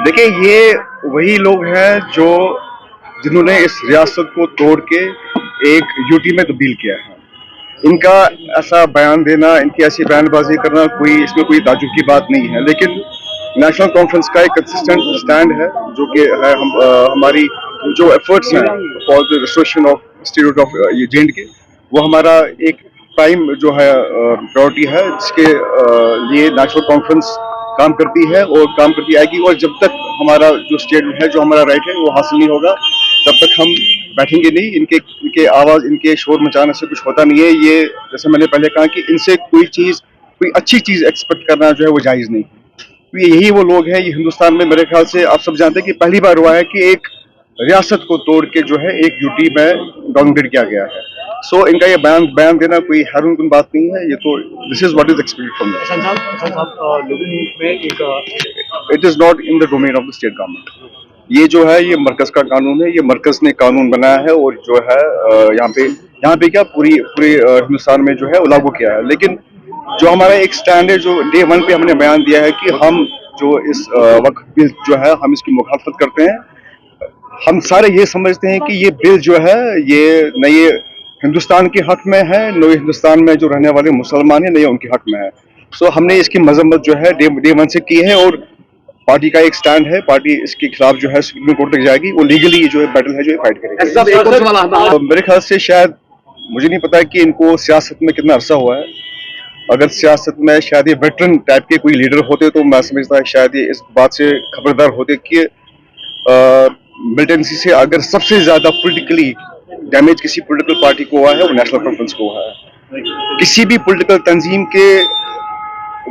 देखिए, ये वही लोग हैं जो जिन्होंने इस रियासत को तोड़ के एक यूटी में तब्दील किया है। इनका ऐसा बयान देना, इनकी ऐसी बयानबाजी करना इसमें कोई ताज्जुब की बात नहीं है। लेकिन नेशनल कॉन्फ्रेंस का एक कंसिस्टेंट स्टैंड है जो कि है हमारी जो एफर्ट्स हैं for the restoration of state of ये जे वो हमारा एक प्राइम जो है प्रायोरिटी है, जिसके लिए नेशनल कॉन्फ्रेंस काम करती है और काम करती आएगी। और जब तक हमारा जो स्टेट है, जो हमारा राइट है वो हासिल नहीं होगा, तब तक हम बैठेंगे नहीं। इनके आवाज, इनके शोर मचाने से कुछ होता नहीं है। ये जैसे मैंने पहले कहा कि इनसे कोई अच्छी चीज एक्सपेक्ट करना जो है वो जायज नहीं। तो यही वो लोग हैं। ये हिंदुस्तान में मेरे ख्याल से आप सब जानते हैं कि पहली बार हुआ है कि एक रियासत को तोड़ के जो है एक यूटी में डाउनग्रेड किया गया है। सो इनका ये बयान देना कोई हैरान बात नहीं है। ये तो this is what is expected from it is not in the domain of the state government. ये जो है ये मरकज का कानून है। ये मरकज ने कानून बनाया है और जो है यहाँ पे क्या पूरे हिंदुस्तान में जो है लागू किया है। लेकिन जो हमारा एक स्टैंड है, जो डे 1 पे हमने बयान दिया है कि हम जो इस वक्फ बिल जो है हम इसकी मुखालफत करते हैं। हम सारे ये समझते हैं कि ये बिल जो है ये न ये हिंदुस्तान के हक में है, न ये हिंदुस्तान में जो रहने वाले मुसलमान हैं न ये उनके हक में है। सो हमने इसकी मजम्मत जो है डे 1 से की है और पार्टी का एक स्टैंड है। पार्टी इसके खिलाफ जो है सुप्रीम कोर्ट तक जाएगी। वो लीगली जो है बैटल है जो फाइट करेगी। मेरे ख्याल से शायद, मुझे नहीं पता कि इनको सियासत में कितना अरसा हुआ है। अगर सियासत में शायद ये वेटरन टाइप के कोई लीडर होते तो मैं समझता है शायद ये इस बात से खबरदार होते कि मिलिटेंसी से अगर सबसे ज्यादा पॉलिटिकली डैमेज किसी पॉलिटिकल पार्टी को हुआ है वो नेशनल कॉन्फ्रेंस को हुआ है। किसी भी पॉलिटिकल तंजीम के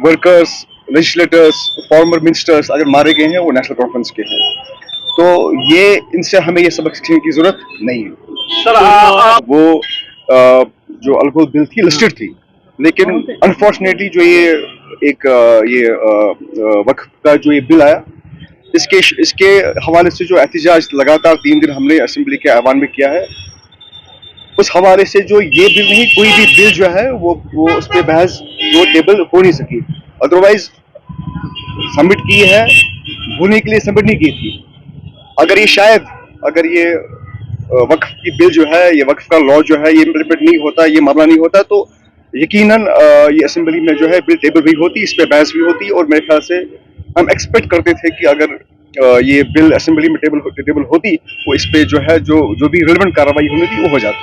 वर्कर्स, लेजिस्लेटर्स, फॉर्मर मिनिस्टर्स अगर मारे गए हैं वो नेशनल कॉन्फ्रेंस के हैं। तो ये इनसे हमें ये सबक सीखने की जरूरत नहीं है। सर वो जो अल्कोहल बिल थी लिस्टेड थी, लेकिन अनफॉर्चुनेटली जो ये वक्फ का जो ये बिल आया, इसके हवाले से जो एहतजाज लगातार 3 दिन हमने असेंबली के ऐवान में किया है, उस हवाले से जो ये बिल नहीं, कोई भी बिल जो है वो उस पर बहस जो टेबल हो नहीं सकी। अदरवाइज सबमिट की है, होने के लिए सबमिट नहीं की थी। अगर ये वक्फ की बिल जो है, ये वक्फ का लॉ जो है ये इम्प्लीमेंट नहीं होता, ये मामला नहीं होता, तो यकीनन ये असेंबली में जो है बिल टेबल भी होती, इस पे बहस भी होती। और मेरे ख्याल से हम एक्सपेक्ट करते थे कि अगर ये बिल असेंबली में टेबल होती तो इस पे जो है जो भी रिलेवेंट कार्रवाई होनी थी वो हो जाती।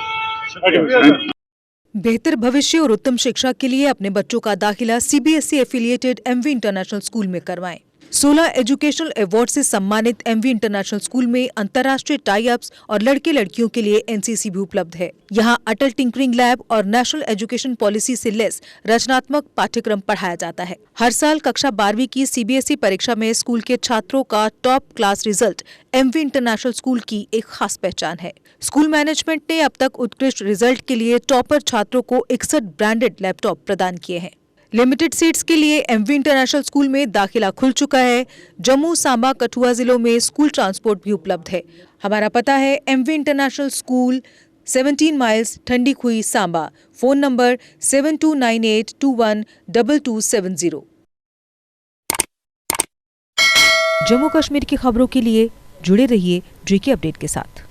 बेहतर भविष्य और उत्तम शिक्षा के लिए अपने बच्चों का दाखिला CBSE affiliated MV international school में करवाएं। 16 एजुकेशनल अवार्ड से सम्मानित एमवी इंटरनेशनल स्कूल में अंतर्राष्ट्रीय टाई अप्स और लड़के लड़कियों के लिए एनसीसी भी उपलब्ध है। यहाँ अटल टिंकरिंग लैब और नेशनल एजुकेशन पॉलिसी से लेस रचनात्मक पाठ्यक्रम पढ़ाया जाता है। हर साल कक्षा 12वीं की सीबीएसई परीक्षा में स्कूल के छात्रों का top class result MV international school की एक खास पहचान है। स्कूल मैनेजमेंट ने अब तक उत्कृष्ट रिजल्ट के लिए टॉपर छात्रों को 61 ब्रांडेड लैपटॉप प्रदान किए हैं। लिमिटेड सीट्स के लिए एमवी इंटरनेशनल स्कूल में दाखिला खुल चुका है। जम्मू, सांबा, कठुआ जिलों में स्कूल ट्रांसपोर्ट भी उपलब्ध है। हमारा पता है एमवी इंटरनेशनल स्कूल, 17 माइल्स, ठंडी खुई, सांबा। Phone number 7298212270। जम्मू कश्मीर की खबरों के लिए जुड़े रहिए JK अपडेट के साथ।